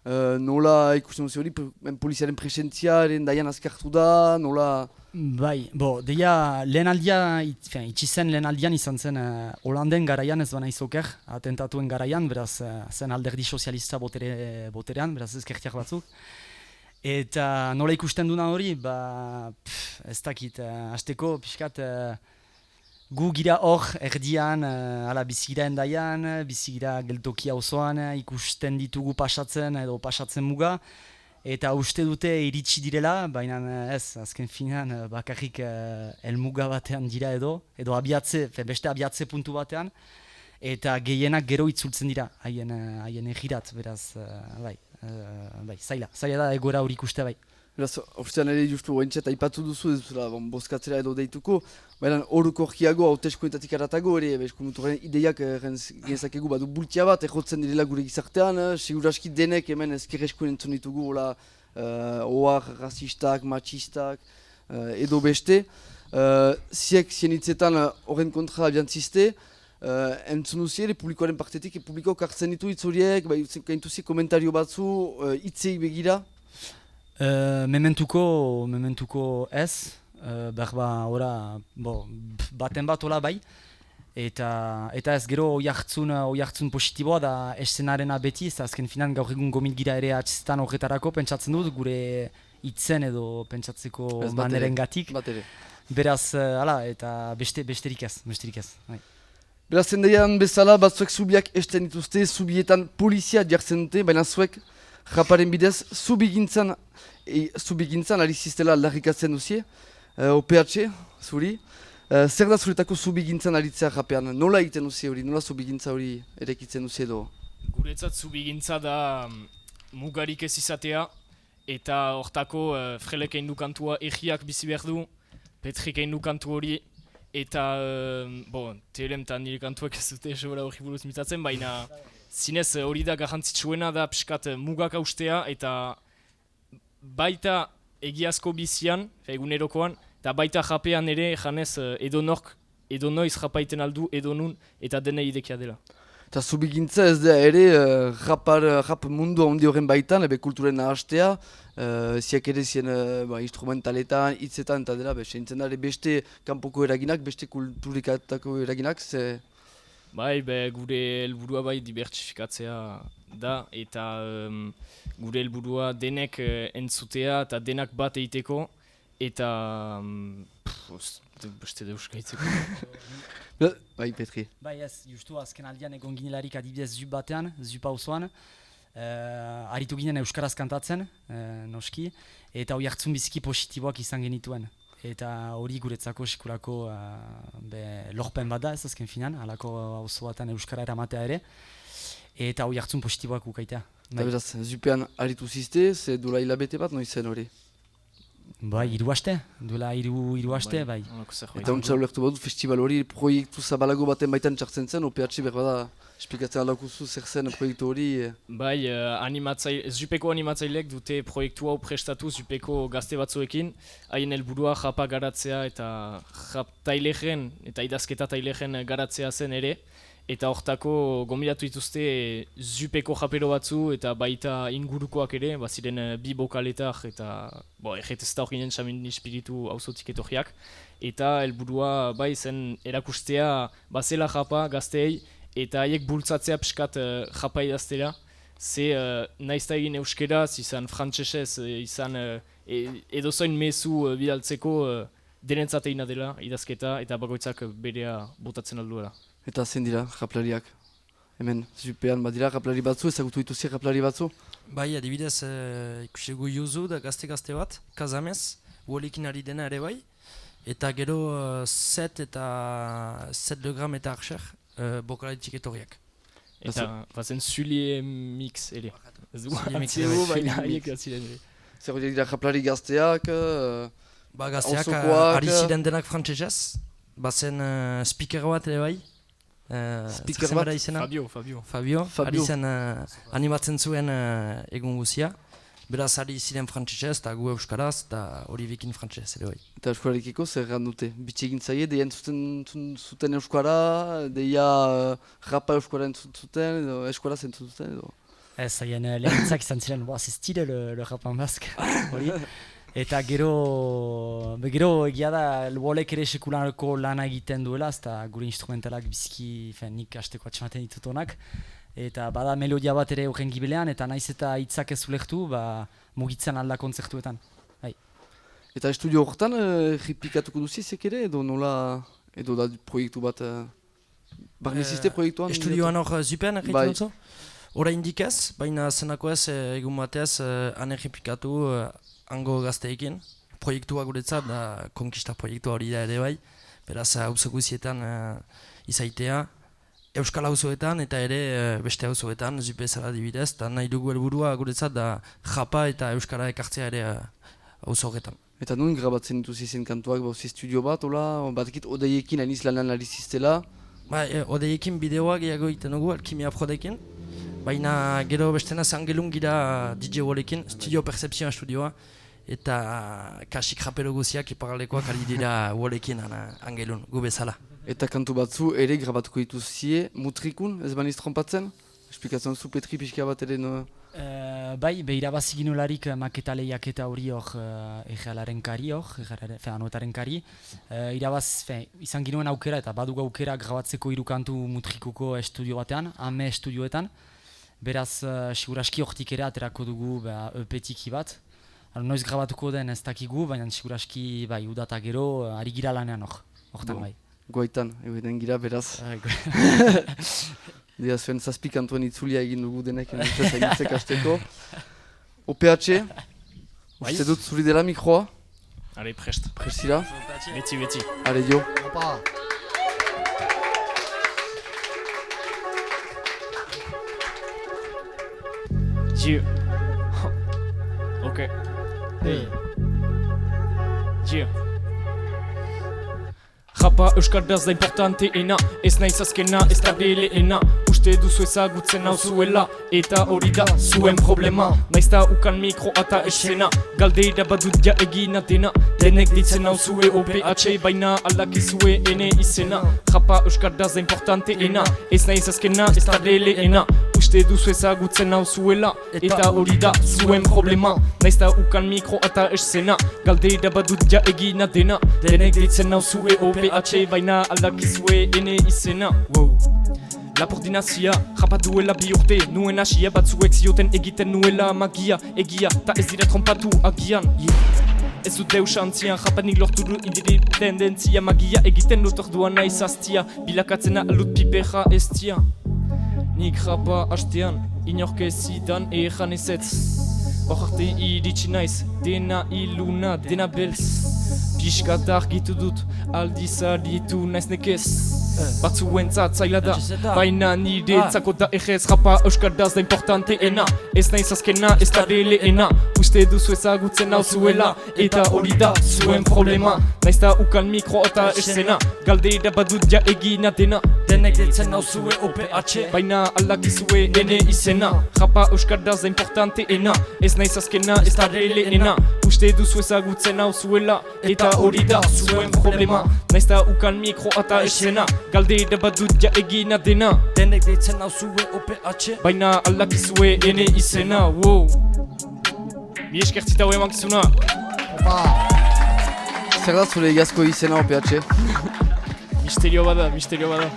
Nola ikusten duzu hori, poliziaren presentzia Endaian azkartu da, nola... deia lehen aldia, itxizen lehen aldian izan zen Holanden garaian ez bana izoker, atentatuen garaian, beraz zen alderdi sozialista boterean, beraz ezkertiak batzuk. Eta nola ikusten duna hori, ez dakit, hasteko pixkat gu gira hor erdian, bizigira Endaian, bizigira geltokia osoan, ikusten ditugu pasatzen edo pasatzen muga. Eta uste dute iritsi direla, baina ez, azken finean bakarrik elmuga batean dira edo beste abiatze puntu batean. Eta gehienak gero itzultzen dira, haien egirat, beraz, zaila da egoera hori ikuste bai. Beraz, ostean ere justu oentxeta ipatu duzu, ez duzula bozkatzera edo deituko, baina horukorkiago, hauteskunetatik aratago ere, eskumuturren ideiak genezakegu badu bultia bat, errotzen direla gure gizartean, seguraski denek hemen ezkerreskuen entzun ditugu, ohar, rasistak, machistak, edo beste. Ziek zienitzetan horren kontra abiantziste, entzun duzi ere publikoaren partetik, publikoak hartzen ditu hitz horiek, gaintuzi komentario batzu, hitzei begira. Mementuko ez, baten bat hola bai, eta ez gero oihartzun positiboa da eszenarena beti, ez azken finan gaur egun gomilgira ere atxetan horretarako pentsatzen dut, gure hitzen edo pentsatzeko maneren gatik. Beraz, eta besterik ez. Beraz, Endaian bezala, batzuek zubiak esten dituzte, zubietan polizia jartzen dute, baina zuek raparen bidez, zubigintzan ari ziztela aldarrikatzen duzie, OPH, zuri. Zer da zuretako zubigintzan aritzea rapean? Nola egiten duzie hori, nola zubigintza hori erekitzen duzie edo? Guretzat zubigintza da mugarik ez izatea, eta hortako Frelek egin du kantua egiak bizi behar du, Petrik egin du kantu hori, eta Telem eta nire kantuak ez dute sobera hori buruz mitatzen, baina zinez hori da garrantzitsuena da piskat mugak haustea eta baita egiazko bizian, egunerokoan, eta baita japean ere, janez edonork, edonoiz japaiten aldu, edonun, eta dena idekia dela. Eta zubigintza ez da ere rap mundu handi horren baitan, kulturen nahastea, ziak ere zien instrumentaletan, hitzetan eta dela, seintzen da beste kanpoko eraginak, beste kulturikatako eraginak, ze... Bai, gure helburua bai dibertsifikatzea da, eta gure helburua denek entzutea eta denak bat egiteko, eta... beste deuskaitzeko. Bai, Petri. Bai ez, justu azken aldian egon ginelarik adibidez Zup batean, Zup auzoan. Aritu ginen euskaraz kantatzen, noski, eta hori hartzun biziki positiboak izan genituen. Eta hori guretzako sekulako lorpen bat da ez azken finan, halako auzo batean euskara eramatea ere. Eta hori hartzun positiboak ukaitea. Eta beraz, Zupean aritu zizte, ze duela hilabete bat noiz zen hori? Bai, 3 aste, duela 3 aste, bai. Eta ontsa ulertu badu festival hori proiektu zabalago baten baitan txartzen zen, OPH berbada esplikatzen aldakuzu zer zen proiektu hori? Bai, Zupeko animatzaileek dute proiektu hau prestatu Zupeko gazte batzuekin, haien helburua japa garatzea eta jap tailegen eta idazketa tailegen garatzea zen ere. Eta hortako gonbidatu dituzte Zupeko japero batzu eta baita ingurukoak ere, baziren bi bokaletak eta erretez eta hori ginen xamin espiritu auzotik etorriak. Eta helburua bai zen erakustea bazela japa gazteei eta haiek bultzatzea pixkat japa idaztera. Ze naizta egin euskeraz, izan frantsesez, izan edozoin mezu bidaltzeko denentzat egina dela idazketa eta bakoitzak berea botatzen alduela. Eta zen dira, japlariak? Hemen, Zupean badira japlari batzu, ezagutu dituzi japlari batzu? Bai, adibidez, ikusegu Juzu da gazte bat, Kazamez, uolikin ari dena ere bai. Eta gero Set eta Set Legram eta Archer, bokalaitik etorriak. Eta bazen Zulie Mix ere. Ez du atzio, baina haiek aziren ere. Zer hori dira japlari gazteak, gazteak ari ziren denak frantsesez, bazen speaker bat ere bai. Speaker bat? Fabio. Ari zen animatzen zuen egun guzia. Beraz ari ziren frantsesez eta gu euskaraz eta hori bekin frantsesez ere bai. Eta euskararekiko zer egin dute? Bitxe egin zaie, deia zuten euskara, deia rapa euskara entzuten, edo euskara entzuten edo? Ez, haien lehentzak izan ziren, ez tire le rap en basque, hori. Eta gero egia da, Wolek ere sekularako lana egiten duela, eta gure instrumentalak biziki, nik hasteko atxematen ditut honak. Eta bada melodia bat ere horren gibelean, eta naiz eta hitzak ez ulektu, mugitzen alda kontzertuetan. Eta estudio horretan, ripikatuko duzizek ere, edo nola, edo da proiektu bat, barnezizte proiektuan? Estudioan hor Zupean egiten dutzu? Hora indikez, baina zenako ez egun batez, han errepikatu, hango gazteekin, proiektua guretzat, da konkista proiektua hori da ere bai, beraz auzo guzietan izaitea, euskal auzoetan eta ere beste auzoetan, Zupe zara dibidez, eta nahi dugu helburua guretzat da japa eta euskara ekartzea ere auzo horretan. Eta nun grabatzen dituzi zen kantuak, bauzi studio bat, batekit odeiekin hainiz lanan ari ziztela? Odeiekin bideoak gehiago egiten dugu, Alkimia Prodekin, baina gero bestena zangelun gira DJ Wollekin, Studio Perception studioa, eta kasik rapero guziak iparalekoak ari dira Wollekin angelun, gu bezala. Eta kantu batzu ere grabatuko dituzie mutrikun, ez baniz trompatzen? Esplikatzen zu Petri pixka bat ere no? Bai, irabazi ginolarik maketa lehiak eta hori hor egealaren kari hor, anoetaren kari. Izan ginuen aukera eta badugu aukera grabatzeko 3 kantu mutrikuko estudio batean, ame estudioetan. Beraz, siguraski hortik ere aterako dugu EP-tiki bat. Noiz grabatuko den ez dakigu, baina siguraski udata gero ari gira lanean hortan bai. Goaitan, egiten gira beraz. Dira zuen zazpik antuen itzulia egin dugu denek egitzek hasteko. OPH, uste dut zuri dela mikroa? Are, prest. Prestira? Beti. Are, jo. Opa! Dieu. Ok. Dieu. Japa euskaraz da importanteena, ez naiz azkena, ez da beleena. uste duzu ezagutzen nauzuela, eta hori da zuen problema. Naizta ukan mikro eta esena, galdeira badut ja egina dena, denek ditzen nauzue OPH, baina aldakizue ene izena. Japa euskardaz da importanteena, ez naiz azkena, ez da lehena. Uste duzu ezagutzen nauzuela, eta hori da zuen problema. Naizta ukan mikro eta esena, galdeira badut ja egina dena, denek ditzen nauzue OPH, baina aldakizue ene izena. Lapordinazia, japa duela bi urte, nuen asia batzuek zioten egiten nuela magia, egia, ta ez dira trompatu agian. Ez dut deus antzian, japanik lortu du indiri tendentzia, magia egiten dut orduan naiz aztia, bilakatzena alut pipeja estia. Nik japa hastean, inork ezidan ejan ezetz, hor arte iritsi naiz, dena iluna, dena beltz. Piskat argitu dut, aldiz aritu naiz nekez. Batzuentzat zaila da, baina niretzako da egez. Japa euskardaz da importanteena, ez naiz azkena, ez da lehena. Uste duzu ezagutzen nauzuela, eta hori da zuen problema. Naizta ukan mikro eta esena, galdeira badut ja egina dena, denek ditzen nauzue OPH, baina aldakizue ene izena. Japa euskardaz da importanteena, ez naiz azkena, ez da lehena. Uste duzu ezagutzen nauzuela, eta hori da zuen problema. Naizta ukan mikro eta esena, galdeira badut ja egina dena, denek ditzen nauzue OPH, baina aldakizue ene izena. Mi eskertzita hoe mankizuna. Zer da zure egiazko izena OPH? Misterio bada, misterio bada.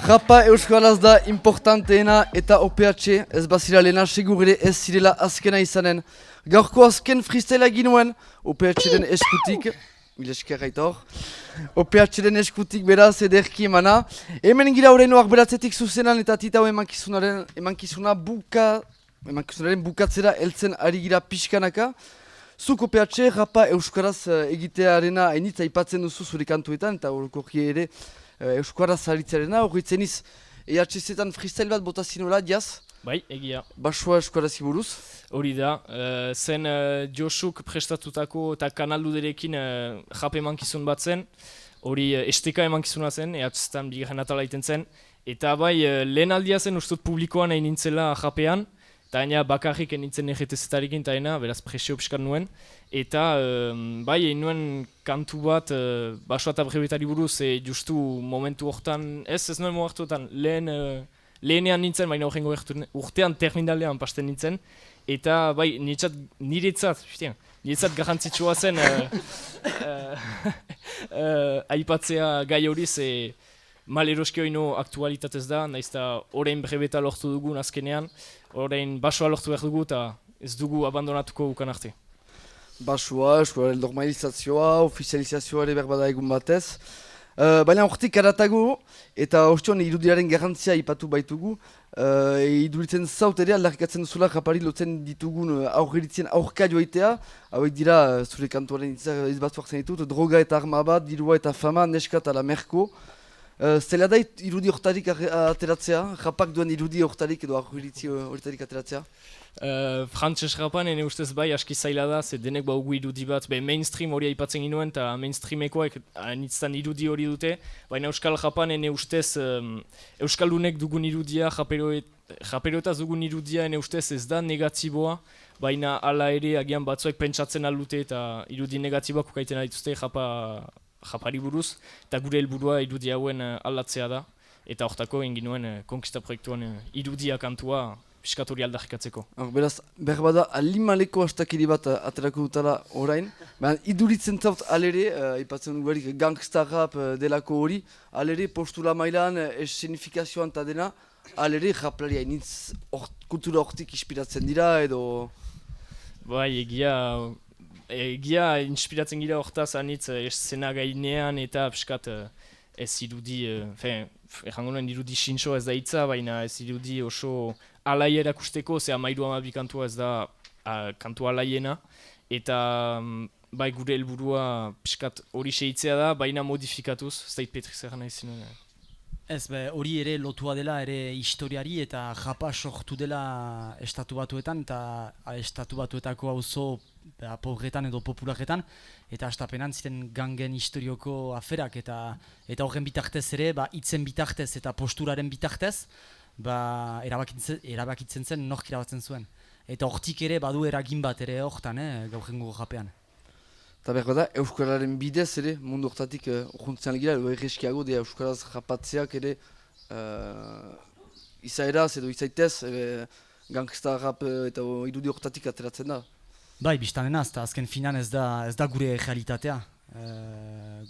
Japa euskaraz da importanteena eta OPH ez bazira lehena segur ere ez zirela azkena izanen. Gaurko azken freestylea ginuen OPH-den eskutik, mil esker Aitor. OPH-den eskutik beraz ederki emana. Hemen gira horreino arberatzetik zuzenan eta titau emankizunaren bukatzera heltzen ari gira pixkanaka. Zuk OPH, japa euskaraz egitearena hainitza aipatzen duzu zure kantuetan eta orokorki ere euskaraz zaritzearena, horretzen iz EHZ-etan freestyle bat botazinola, jaz? Bai, egia. Basua euskaraz iburuz? Hori da, zen Josuk prestatutako eta kanalduderekin jap emankizun bat zen, hori esteka emankizuna zen, EHZ-etan bigarren atala iten zen, eta bai lehen aldia zen ustut publikoan egin nintzela japean, eta gaina bakarrik nintzen EGTZ-etarekin eta ena, beraz presio piskat nuen. Eta bai, egin nuen kantu bat Basua eta Brebetari buruz, justu momentu horretan, ez nuen momentu horretan, lehenean nintzen, baina horrengo urtean terminalean pasten nintzen. Eta bai, niretzat garrantzitsua zen aipatzea gai hori, ze maleroski hori aktualitatez da, naizta orain Brebeta lortu dugun azkenean, orain Basua lortu behar dugu eta ez dugu abandonatuko ukan arte. Basua, eskuaren normalizazioa, ofizializazioa ere berbada egun batez. Baina hortik aratago eta ostion irudiaren garrantzia ipatu baitugu. Iduritzen zaut ere aldarrikatzen duzula japari lotzen ditugun aurreritzen aurka joaitea. Hauek dira zure kantuaren izbatu hartzen ditut, droga eta arma bat, dirua eta fama, neska eta la merko. Zela da irudi hortarik ateratzea? Japak duen irudi hortarik edo aurreritzi hortarik ateratzea? Frantses rapan ene ustez bai aski zaila da, ze denek baugu irudi bat, mainstream hori aipatzen ginuen eta mainstreamekoak anitztan irudi hori dute, baina euskal japan ene ustez euskaldunek dugun irudia, japeroetaz dugun irudia ene ustez ez da negatiboa, baina hala ere agian batzuek pentsatzen aldute eta irudi negatiboak ukaiten dituzte japari buruz, eta gure helburua irudi hauen aldatzea da, eta hortako egin ginuen konkista proiektuan irudia kantua piskat hori aldarrikatzeko. Beraz, berbada alimaleko hastakiri bat aterako dutala orain, baina iduritzen zaut alere, ipatzen duguerik gangsta rap delako hori, alere postura mailan, escenifikazioan eta dena, alere japlari hainitz kultura hortik inspiratzen dira edo... Bai, egia inspiratzen gira hortaz anitz eszena gainean eta piskat ez irudi, errango nuen irudi sintxo ez da hitza, baina ez irudi oso alai erakusteko, ze 13 kantua ez da kantu alaiena, eta bai gure helburua piskat hori sehitzea da, baina modifikatuz, ez da Petri zer nahi zinuen. Ez, hori ere lotua dela ere historiari eta japa sortu dela estatu batuetan eta estatu batuetako auzo pobretan edo popularetan eta astapenan ziren gangen historioko aferak eta horren bitartez ere, hitzen bitartez eta posturaren bitartez erabakitzen zen nork irabatzen zuen. Eta hortik ere badu eragin bat ere hortan, gaur jengo japean. Eta behar da, Euskararen bidez ere, mundu hortatik urjuntzean gira, edo erreskiago, Euskaraz japatzeak ere izaeraz edo izaitez, gangsta rap eta irudi hortatik ateratzen da. Bai, biztanena, azken finan ez da gure realitatea.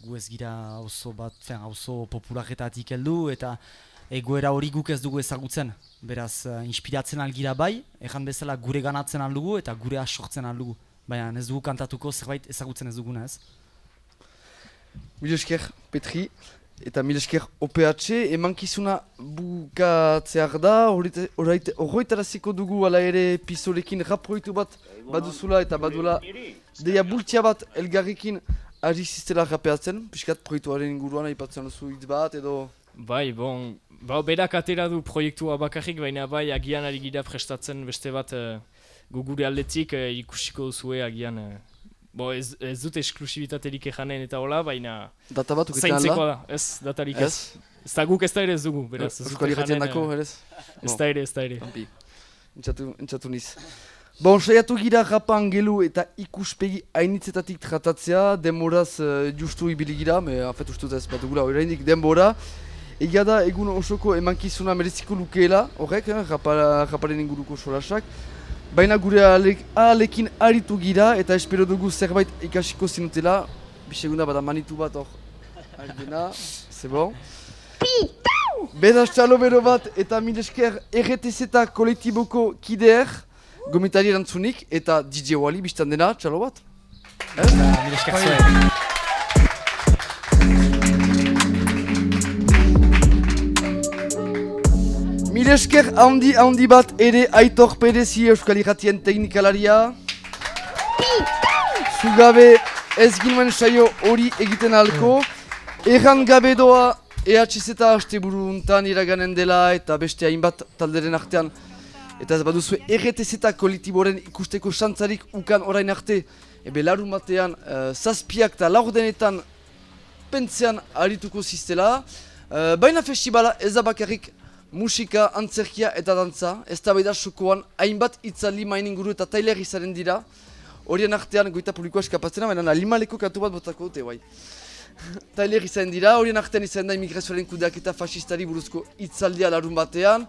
Gu ez gira oso popularetatik heldu eta egoera hori guk ez dugu ezagutzen. Beraz, inspiratzen algira bai, ejan bezala gure ganatzen aldugu eta gure asortzen aldugu. Baina ez dugu kantatuko zerbait ezagutzen ez duguna ez. Mil esker Petri eta mil esker OPH emankizuna bukatzeak da, horretaraziko dugu ala ere pisorekin rap proiektu bat baduzula eta badula deia bultia bat elgarrekin ari ziztela rapeatzen, piskat proiektuaren inguruan aipatzen duzu hitz bat edo... Bai, berak atera du proiektua bakarrik, baina bai agian ari gira prestatzen beste bat gure aldetik ikusiko duzue agian. Ez dut esklusibitaterik ejanen eta hola, baina data bat uketan zaintzeko da, ez datarik ez. Ez da guk ez da ere ez dugu, beraz. Euskal Irratian dako, ez? Ez da ere. Entzatu niz. Bon, saiatu gira rapan gelu eta ikuspegi hainitzetatik tratatzea, denboraz justu ibili gira, afet ustut ez bat dugula horreindik denbora. Egia da egun osoko emankizuna mereziko lukeela, horrek, raparen inguruko solasak. Baina gure ahalekin aritu gira eta espero dugu zerbait ikasiko zinutela. Bisegunda bada manitu bat hor. Aldena, c'est bon. Bedaz txalo bero bat eta mil esker RTZ eta kolektiboko kideer. Gomitari erantzunik eta DJ Wally biztan dena, txalo bat? Mil esker zuen. Mil esker handi bat ere Aitor Perezi Euskal Irratien teknikalaria. Zugabe ez ginuen saio hori egiten alko. Erran gabe doa EHZ asteburu untan iraganen dela eta beste hainbat talderen artean. Eta ez baduzu RTZ kolektiboren ikusteko xantzarik ukan orain arte. Ebe larun batean zazpiak eta laurdenetan pentsean arituko ziztela. Baina festibala ez da bakarrik musika, antzerkia eta dantza. Ez da baida sokoan hainbat itzaldi main inguru eta tailer izaren dira. Horien artean goita publikoa eskapatzena, baina limaleko kantu bat botako dute bai. Tailer izan dira, horien artean izan da imigrazioaren kudeak eta fasistari buruzko itzaldia larun batean.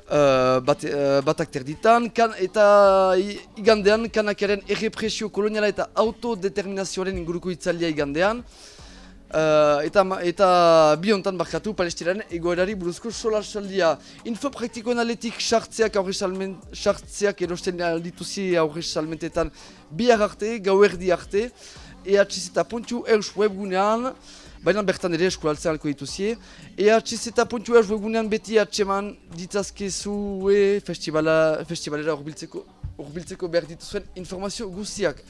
Batak terditan, eta igandean kanakaren errepresio koloniala eta autodeterminazioaren inguruko itzaldia igandean. Eta biontan barkatu palestiraren egoerari buruzko solasaldia. Info praktikoen aletik sartzeak erosten aldituzi aurre salmentetan bihar arte, gauerdi arte. EHZ.eus webgunean, baina bertan ere eskualtzen alko dituzie. EHZ.eus webgunean beti atseman ditzazkezue festivalera urbiltzeko behar dituzuen informazio guztiak.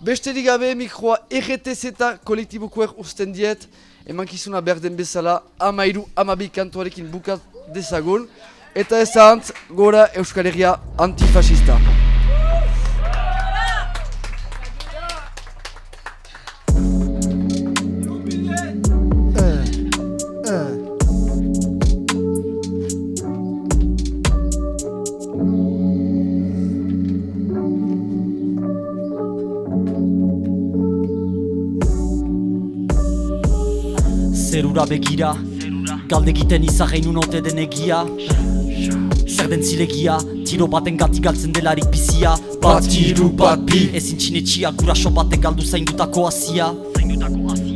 Besterik gabe mikroa RTZ kolektibokoer usten diet, emankizuna behar den bezala 13-12 kantuarekin bukat dezagun, eta ezantz gora Euskal Herria antifasista. Zerura begira, galde egiten izagein unote den egia. Zer den zilegia, tiro baten gati galtzen delarik bizia. Bat hiru bat bi, ezin txinetxia, guraso batek galdu zaindutako hasia.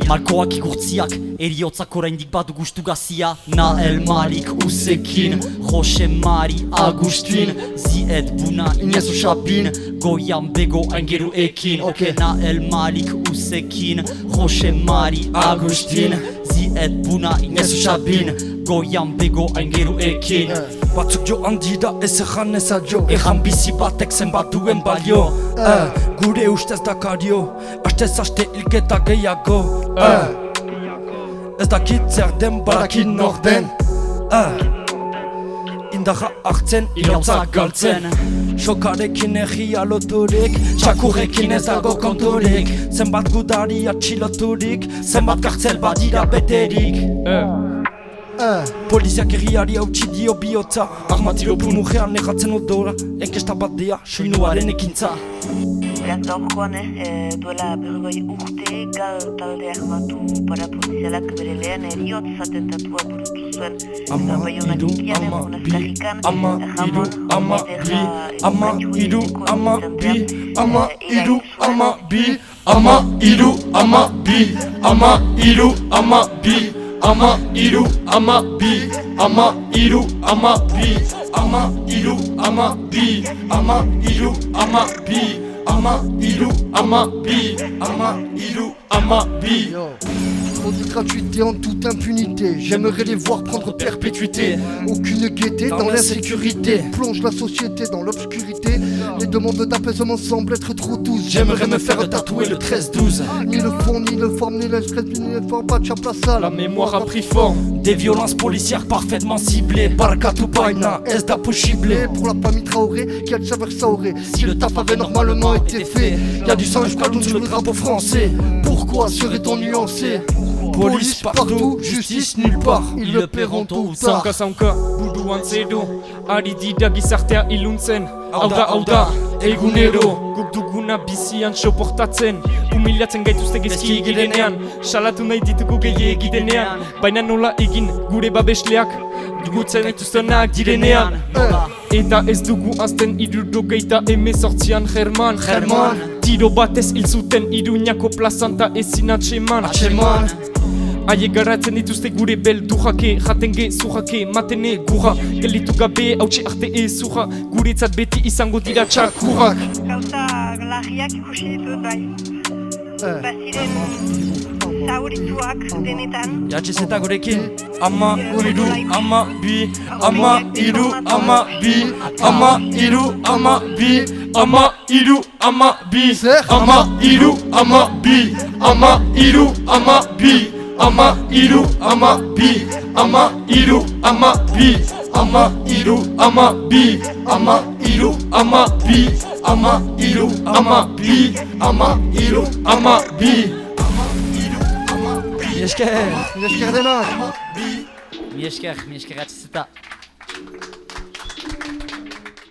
Malkoak ikurtziak, eriotzak oraindik badu gustu gazia. Nael Malik Usekin, Jose Mari Agustin, Zied Buna Inezu Sabin, Goian Bego aingeru ekin. Nael Malik Usekin, Jose Mari Agustin, Zied Buna Inezu Sabin, Goian Bego aingeru ekin. Batzuk joan dira ez ejan ezadio, ejan bizi batek zenbat duen balio. Gure ustez dakario, astez aste hilketa gehiago. Ez dakit zer den barakin norden. Indarra hartzen, inotzak galtzen. Sokarekin egia loturik, txakurrekin ez dago konturik. Zenbat gudari atxiloturik, zenbat kartzel badira beterik. Poliziak herriari hautsi dio bihotza Armatiro pulmujean negatzen odora Enkesta bat dea, soinuaren ekintza Gaurkoan duela berrogei urte gal talde armatu parapolizialak bere lehen eriotz atentatua burutu zuen Ama iru, ama bi, ama iru, ama bi Ama iru, ama bi, ama iru, ama bi Ama iru, ama bi, ama iru, ama bi Ama iru, ama bi, ama iru, ama bi Ama iru, ama bi, ama iru, ama bi Ama iru, ama bi, ama iru, ama bi Trop de gratuité en toute impunité. J'aimerais les voir prendre perpétuité. Aucune gaieté dans l'insécurité. Plonge la société dans l'obscurité. Les demandes d'apaisement semblent être trop douces. J'aimerais me faire tatouer le 13-12 Ni le fond, ni le forme, ni le stress, ni le forme, pas de chaplaça. La mémoire a pris forme. Des violences policières parfaitement ciblées. Barakatou Paina, est da possible. Pour la famille Traoré, qui a le savoir Saoré. Si le taf avait normalement été fait, y'a du sang jusqu'à l'onde sur le drapeau français. Pourquoi serait-on nuancé? Police partout, justice nulle part. Ils le paieront tôt ou tard. Zaunka, buruan zedo, ari dira gizartea iluntzen. Hau da, egunero, guk duguna bizian soportatzen. Humilatzen gaituzte gezki egirenean, salatu nahi ditugu gehiegi denean. Baina nola egin gure babesleak, dugutzen dituztenak direnean. Eta ez dugu azten irurogeita emezortzian German Tiro batez hil zuten Iruñako plazan ta ezin atxeman Haiek garratzen dituzte gure beldurrake Jaten gezurrake, matene gurra Gelitu gabe hautsi arte ezurra Guretzat beti izango dira txakurrak Gauza larriak ikusi ditut bai Baziren zaurituak denetan Jatxezeta gurekin Ama iru, ama bi Ama iru, ama bi Ama iru, ama bi Ama iru, ama bi Ama iru, ama bi Ama iru, ama bi Ama iru, ama bi Ama iru, ama bi Ama iru, ama bi Ama iru, ama bi Ama iru, ama bi Ama iru, ama bi Mi esker denak. Atxezeta